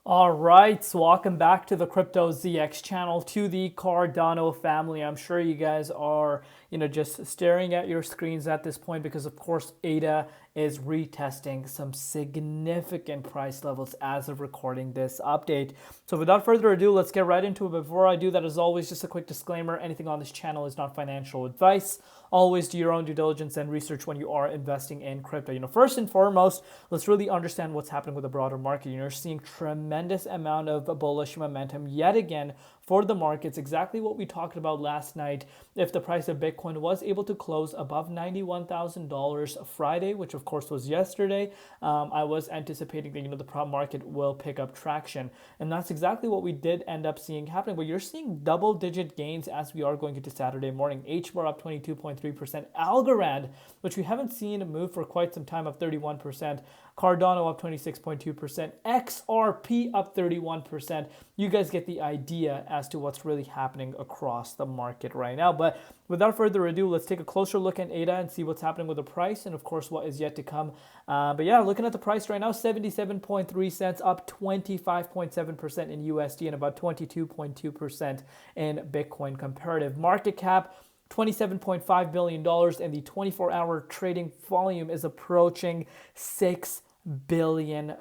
All right, so welcome back to the Crypto ZX channel, to the Cardano family. I'm sure you guys are, just staring at your screens at this point because, of course, ADA is retesting some significant price levels as of recording this update. So without further ado, let's get right into it. Before I do that, as always, just a quick disclaimer, anything on this channel is not financial advice. Always do your own due diligence and research when you are investing in crypto. First and foremost, let's really understand what's happening with the broader market. You're seeing tremendous amount of bullish momentum yet again for the markets. Exactly what we talked about last night. If the price of Bitcoin was able to close above $91,000 Friday, which of course was yesterday, I was anticipating that the market will pick up traction, and that's exactly what we did end up seeing happening. But you're seeing double-digit gains as we are going into Saturday morning. HBAR up 22.3%, Algorand, which we haven't seen move for quite some time, up 31%. Cardano up 26.2%, XRP up 31%. You guys get the idea as to what's really happening across the market right now. But without further ado, let's take a closer look at ADA and see what's happening with the price and, of course, what is yet to come. But yeah, looking at the price right now, 77.3 cents, up 25.7% in USD and about 22.2% in Bitcoin comparative. Market cap, $27.5 billion, and the 24-hour trading volume is approaching $6 billion.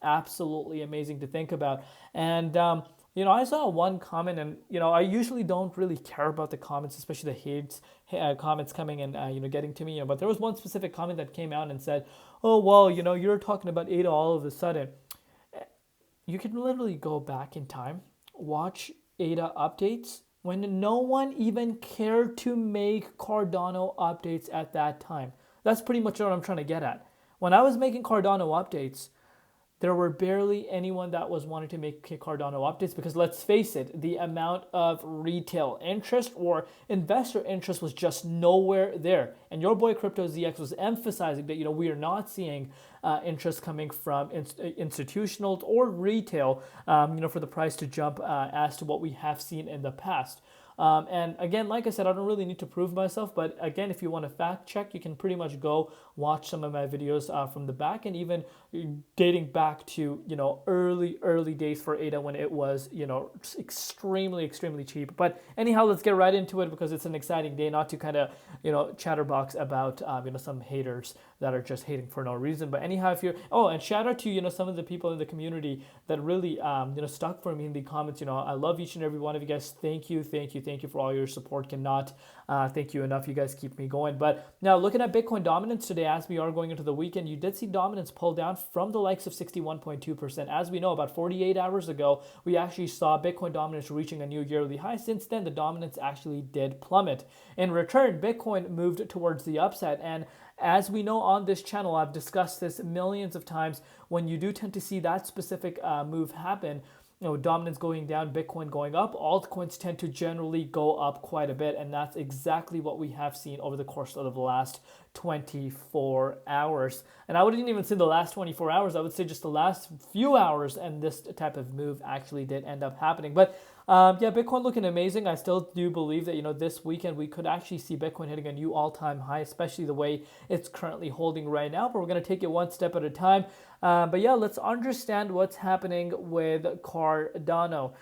Absolutely amazing to think about. And, I saw one comment, and, I usually don't really care about the comments, especially the hate comments coming and, getting to me. But there was one specific comment that came out and said, oh, well, you're talking about ADA all of a sudden. You can literally go back in time, watch ADA updates, when no one even cared to make Cardano updates at that time. That's pretty much what I'm trying to get at. When I was making Cardano updates, there were barely anyone that was wanting to make Cardano updates because, let's face it, the amount of retail interest or investor interest was just nowhere there. And your boy Crypto ZX was emphasizing that we are not seeing interest coming from institutional or retail, for the price to jump as to what we have seen in the past. And again, like I said, I don't really need to prove myself, but again, if you want to fact check, you can pretty much go watch some of my videos from the back, and even dating back to, early days for ADA when it was, extremely cheap. But anyhow, let's get right into it because it's an exciting day, not to kind of, chatterbox about, some haters that are just hating for no reason. But anyhow, if you're, and shout out to, some of the people in the community that really, stuck for me in the comments. I love each and every one of you guys. Thank you for all your support. Cannot thank you enough. You guys keep me going. But now, looking at Bitcoin dominance today, as we are going into the weekend, you did see dominance pull down from the likes of 61.2%. As we know, about 48 hours ago, we actually saw Bitcoin dominance reaching a new yearly high. Since then, the dominance actually did plummet. In return, Bitcoin moved towards the upside, and as we know on this channel, I've discussed this millions of times, when you do tend to see that specific move happen, dominance going down, Bitcoin going up, altcoins tend to generally go up quite a bit, and that's exactly what we have seen over the course of the last 24 hours. And I wouldn't even say the last 24 hours, I would say just the last few hours, and this type of move actually did end up happening. But yeah, Bitcoin looking amazing. I still do believe that, this weekend we could actually see Bitcoin hitting a new all-time high, especially the way it's currently holding right now. But we're going to take it one step at a time. But yeah, let's understand what's happening with Cardano.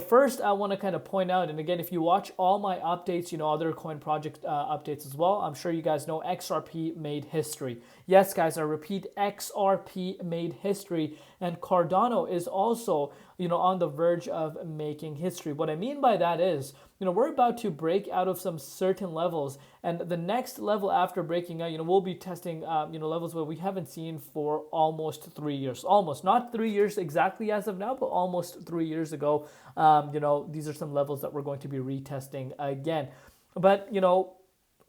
First, I want to kind of point out, and again, if you watch all my updates, other coin project updates as well, I'm sure you guys know XRP made history. Yes, guys, I repeat, XRP made history, and Cardano is also, on the verge of making history. What I mean by that is, we're about to break out of some certain levels, and the next level after breaking out, we'll be testing, levels where we haven't seen for almost 3 years. Almost, not 3 years exactly as of now, but almost 3 years ago. These are some levels that we're going to be retesting again. But,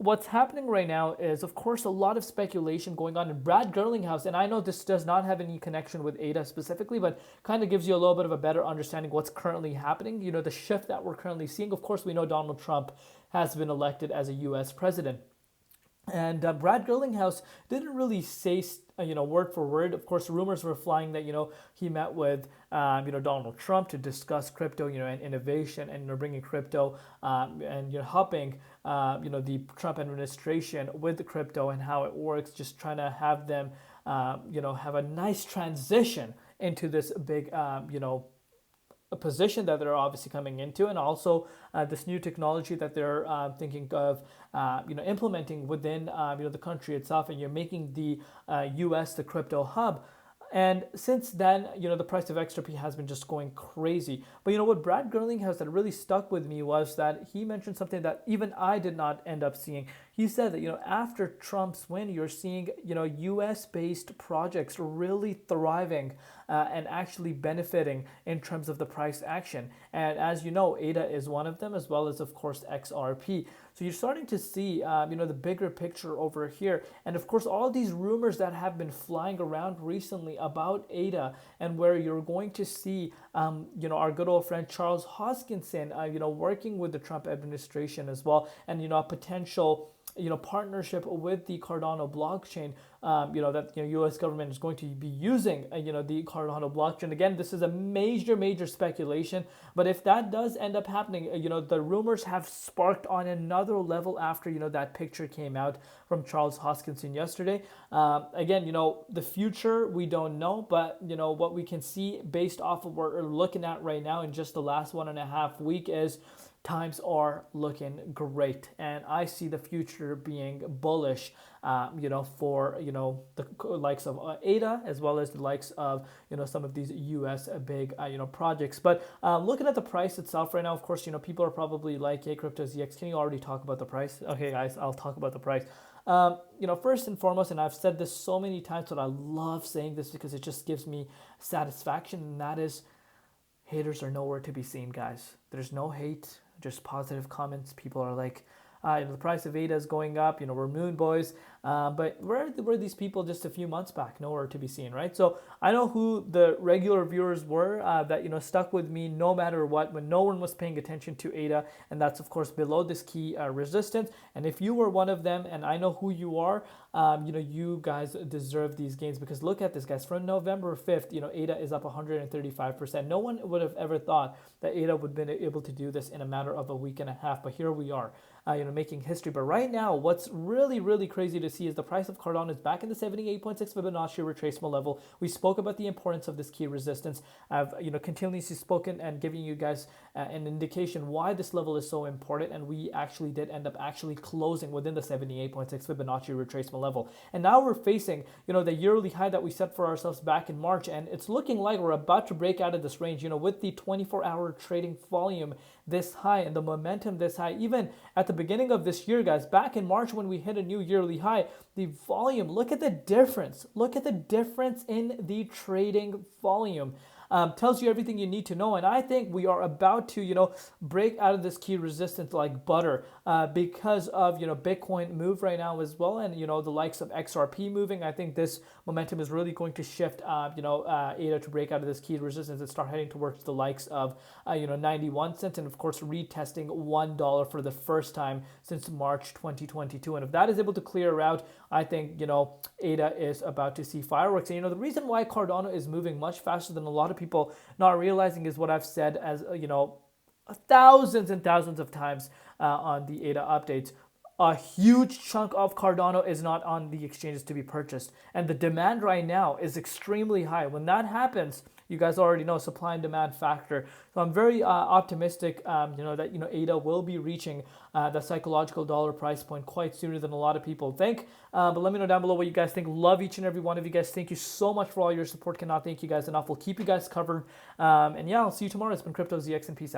what's happening right now is, of course, a lot of speculation going on in Brad Gerlinghouse, and I know this does not have any connection with ADA specifically, but kind of gives you a little bit of a better understanding what's currently happening, the shift that we're currently seeing. Of course, we know Donald Trump has been elected as a U.S. president. And Brad Gerlinghouse didn't really say, word for word. Of course, rumors were flying that, he met with, Donald Trump to discuss crypto, and innovation, and bringing crypto and helping, the Trump administration with the crypto and how it works. Just trying to have them, have a nice transition into this big, a position that they're obviously coming into, and also this new technology that they're thinking of implementing within the country itself, and you're making the US the crypto hub. And since then, the price of XRP has been just going crazy. But what Brad Gerlinghouse that really stuck with me was that he mentioned something that even I did not end up seeing. He said that, after Trump's win, you're seeing, US-based projects really thriving and actually benefiting in terms of the price action. And as you know, ADA is one of them, as well as, of course, XRP. So you're starting to see, the bigger picture over here. And of course, all these rumors that have been flying around recently about ADA, and where you're going to see, our good old friend Charles Hoskinson, working with the Trump administration as well, and, a potential partnership with the Cardano blockchain, that U.S. government is going to be using, the Cardano blockchain. Again, this is a major speculation, but if that does end up happening, the rumors have sparked on another level after, that picture came out from Charles Hoskinson yesterday. Again, the future, we don't know, but, what we can see based off of what we're looking at right now in just the last 1.5 weeks is times are looking great, and I see the future being bullish, for the likes of ADA, as well as the likes of some of these U.S. big projects. But looking at the price itself right now, of course, people are probably like, "Hey, Crypto ZX, can you already talk about the price?" Okay, guys, I'll talk about the price. First and foremost, and I've said this so many times, but I love saying this because it just gives me satisfaction, and that is, haters are nowhere to be seen, guys. There's no hate, just positive comments. People are like, the price of ADA is going up, we're moon boys. But where were these people just a few months back? Nowhere to be seen, right? So I know who the regular viewers were that, stuck with me no matter what, when no one was paying attention to ADA. And that's, of course, below this key resistance. And if you were one of them, and I know who you are, you guys deserve these gains, because look at this, guys. From November 5th, ADA is up 135%. No one would have ever thought that ADA would have been able to do this in a matter of a week and a half, but here we are, making history. But right now, what's really crazy to see is the price of Cardano is back in the 78.6 Fibonacci retracement level. We spoke about the importance of this key resistance. I've continuously spoken and giving you guys an indication why this level is so important, and we actually did end up closing within the 78.6 Fibonacci retracement level. And now we're facing the yearly high that we set for ourselves back in March, and it's looking like we're about to break out of this range, with the 24-hour trading volume this high and the momentum this high. Even at the beginning of this year, guys, back in March when we hit a new yearly high, the volume, look at the difference. Look at the difference in the trading volume. Tells you everything you need to know. And I think we are about to, break out of this key resistance like butter because of, Bitcoin move right now as well. And, the likes of XRP moving. I think this momentum is really going to shift, ADA to break out of this key resistance and start heading towards the likes of, 91 cents. And of course, retesting $1 for the first time since March 2022. And if that is able to clear out, I think, ADA is about to see fireworks. And, the reason why Cardano is moving much faster than a lot of people not realizing is what I've said as, thousands and thousands of times on the ADA updates. A huge chunk of Cardano is not on the exchanges to be purchased. And the demand right now is extremely high. When that happens, you guys already know, supply and demand factor. So I'm very optimistic, that, ADA will be reaching the psychological dollar price point quite sooner than a lot of people think. But let me know down below what you guys think. Love each and every one of you guys. Thank you so much for all your support. Cannot thank you guys enough. We'll keep you guys covered. And yeah, I'll see you tomorrow. It's been Crypto ZX, and peace out.